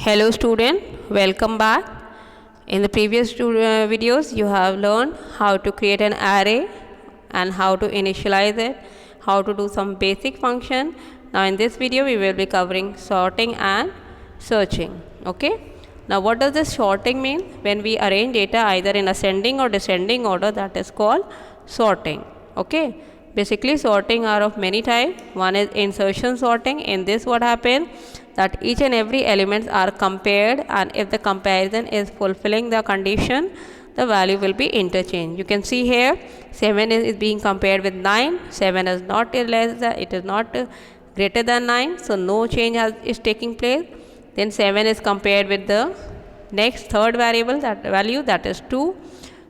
Hello student, welcome back. In the previous videos you have learned how to create an array and how to initialize it, how to do some basic function. Now in this video we will be covering sorting and searching. Okay. Now what does this sorting mean? When we arrange data either in ascending or descending order, that is called sorting. Okay. Basically sorting are of many types. One is insertion sorting. In this what happens, that each and every elements are compared, and if the comparison is fulfilling the condition, the value will be interchanged. You can see here 7 is being compared with 9. 7 is not less than, it is not greater than 9, so no change is taking place. Then 7 is compared with the next third variable, that value, that is 2.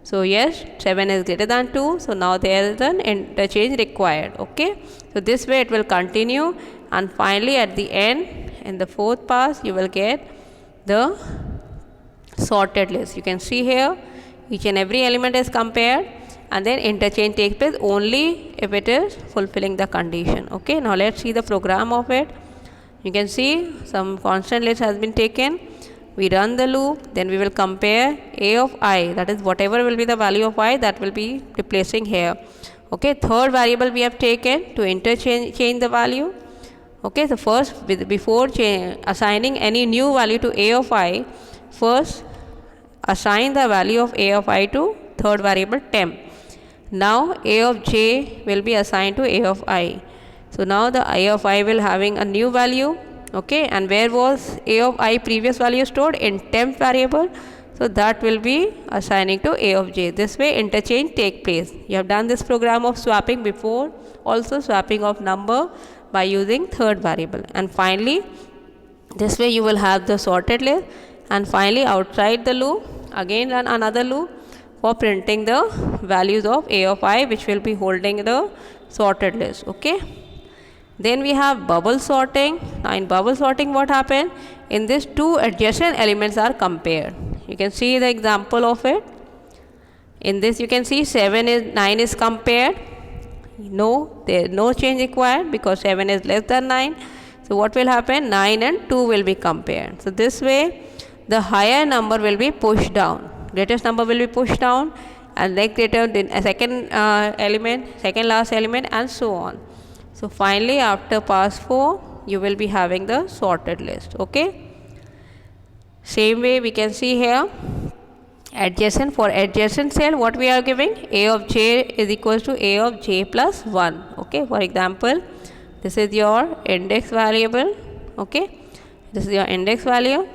So yes, 7 is greater than 2, so now there is an interchange required. Okay, so this way it will continue, and finally at the end, in the fourth pass, you will get the sorted list. You can see here each and every element is compared, and then interchange takes place only if it is fulfilling the condition. Okay, now let's see the program of it. You can see some constant list has been taken. We run the loop, then we will compare a of I, that is whatever will be the value of I, that will be replacing here. Okay, third variable we have taken to interchange the value. Okay, so first before assigning any new value to a of I, first assign the value of a of I to third variable temp. Now a of j will be assigned to a of I. So now the a of I will having a new value. Okay, and where was a of I previous value stored? In temp variable. So that will be assigning to a of j. This way interchange take place. You have done this program of swapping before, also swapping of number by using third variable. And finally this way you will have the sorted list, and finally outside the loop again run another loop for printing the values of a of I, which will be holding the sorted list. Okay. Then we have bubble sorting. Now in bubble sorting what happened? In this two adjacent elements are compared. You can see the example of it. In this you can see 9 is compared. No, there is no change required because 7 is less than 9. So what will happen? 9 and 2 will be compared. So this way the higher number will be pushed down. Greatest number will be pushed down, and next greater than a second element, second last element, and so on. So finally after pass 4 you will be having the sorted list. Okay. Same way we can see here adjacent, for adjacent cell what we are giving, a of j is equals to a of j plus 1. Okay, for example this is your index variable. Okay, this is your index value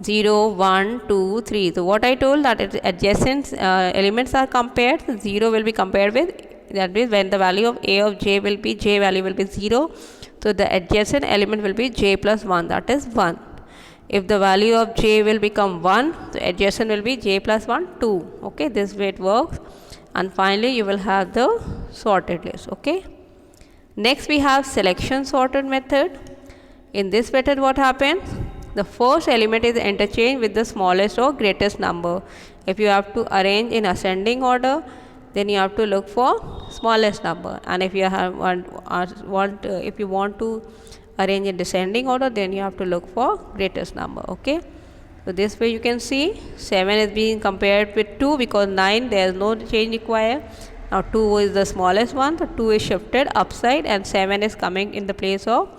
0 1 2 3. So what I told, that adjacent elements are compared. So 0 will be compared with, that means when the value of a of j will be, j value will be 0, so the adjacent element will be j plus 1, that is 1. If the value of j will become 1, the adjacent will be j plus 1, 2. Okay, this way it works, and finally you will have the sorted list. Okay. Next we have selection sorted method. In this method what happens? The first element is interchanged with the smallest or greatest number. If you have to arrange in ascending order, then you have to look for smallest number, and if you have if you want to arrange in descending order, then you have to look for greatest number. Okay, so this way you can see 7 is being compared with 2 because 9 there is no change required. Now 2 is the smallest one, so 2 is shifted upside and 7 is coming in the place of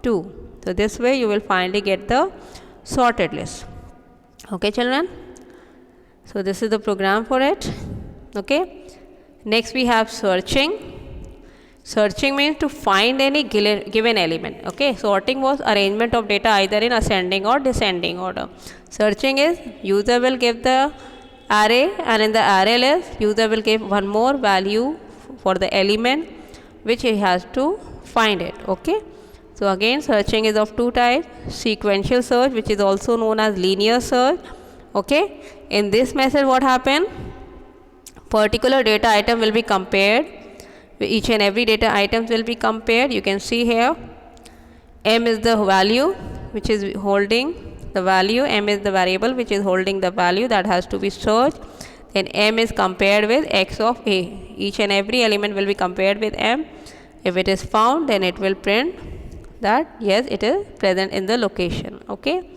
2. So this way you will finally get the sorted list. Okay children, so this is the program for it. Okay, next we have searching. Searching means to find any given element. Okay, sorting was arrangement of data either in ascending or descending order. Searching is user will give the array, and in the array list user will give one more value for the element which he has to find it. Okay, so again searching is of two types: sequential search, which is also known as linear search. Okay, in this method what happen? Particular data item will be compared. Each and every data items will be compared. You can see here m is the value which is holding the value, m is the variable which is holding the value that has to be searched. Then m is compared with x of a. Each and every element will be compared with m. If it is found, then it will print that yes, it is present in the location. Okay.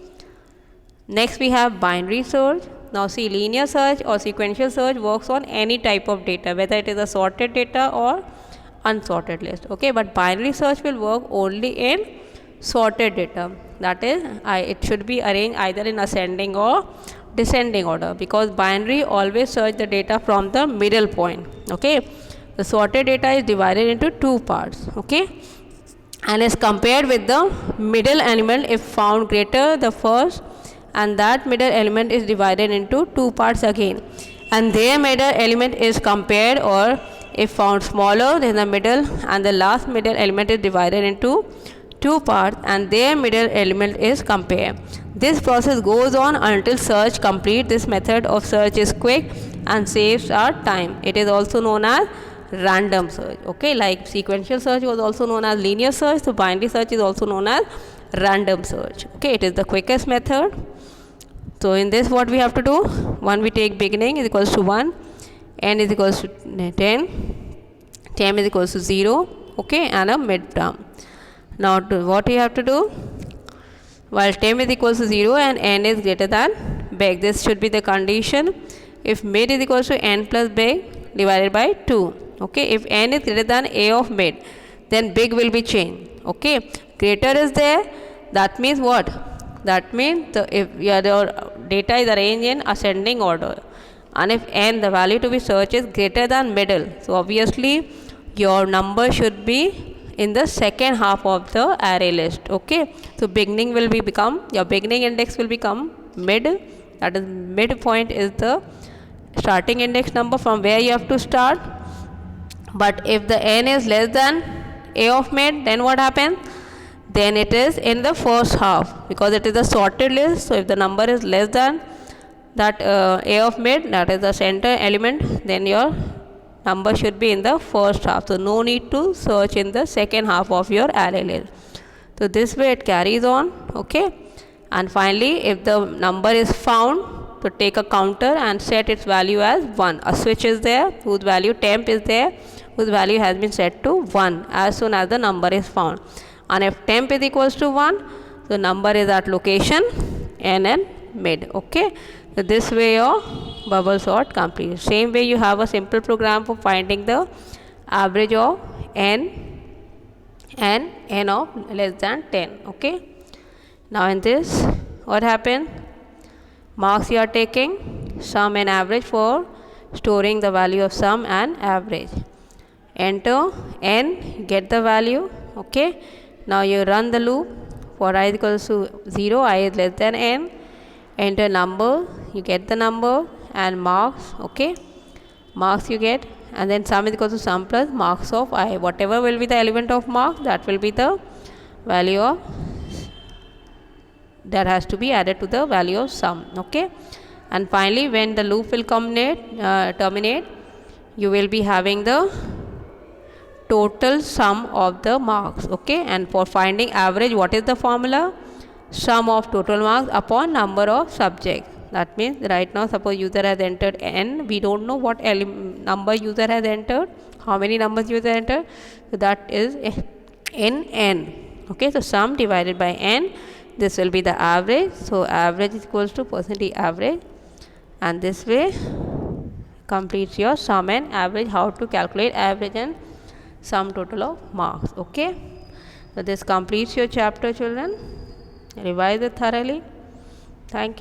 Next we have binary search. Now see, linear search or sequential search works on any type of data, whether it is a sorted data or unsorted list. Okay, but binary search will work only in sorted data. That is, it should be arranged either in ascending or descending order, because binary always search the data from the middle point. Okay, the sorted data is divided into two parts. Okay, and is compared with the middle element if found greater the first, and that middle element is divided into two parts again, and their middle element is compared, or if found smaller than the middle, and the last middle element is divided into two parts and their middle element is compared. This process goes on until search complete. This method of search is quick and saves our time. It is also known as random search. Okay, like sequential search was also known as linear search, so binary search is also known as random search. Okay, it is the quickest method. So in this, what we have to do, one, we take beginning is equals to 1, n is equals to 10, temp is equals to 0, okay, and a mid term. Now what you have to do, while temp is equals to 0 and n is greater than big, this should be the condition. If mid is equals to n plus big divided by 2, okay, if n is greater than a of mid, then big will be changed. Okay, greater is there, that means what? That means if your data is arranged in ascending order, and if n, the value to be searched, is greater than middle, so obviously your number should be in the second half of the array list. Okay, so beginning will become, your beginning index will become mid, that is midpoint is the starting index number from where you have to start. But if the n is less than a of mid, then what happens? Then it is in the first half, because it is a sorted list. So if the number is less than that a of mid, that is the center element, then your number should be in the first half. So no need to search in the second half of your array list. So this way it carries on. Okay, and finally if the number is found, to take a counter and set its value as 1. A switch is there whose value temp is there, whose value has been set to 1 as soon as the number is found. And if temp is equals to 1, the number is at location n and mid. Okay, so this way your bubble sort complete. Same way you have a simple program for finding the average of n and n of less than 10. Okay, now in this, what happened? Marks you are taking sum and average for storing the value of sum and average. Enter n, get the value. Okay, now you run the loop for I is equals to 0, I is less than n. Enter number, you get the number, and marks. Okay, marks you get, and then sum is equal to sum plus marks of I. Whatever will be the element of marks, that will be the value of, that has to be added to the value of sum. Okay, and finally when the loop will terminate, you will be having the total sum of the marks. Okay, and for finding average, what is the formula? Sum of total marks upon number of subjects. That means right now suppose user has entered n, we don't know what number user has entered, how many numbers user entered, so that is in n. Okay, so sum divided by n, this will be the average. So average is equals to percentage average, and this way completes your sum and average, how to calculate average and sum total of marks. Okay, so this completes your chapter, children. Revise it thoroughly. Thank you.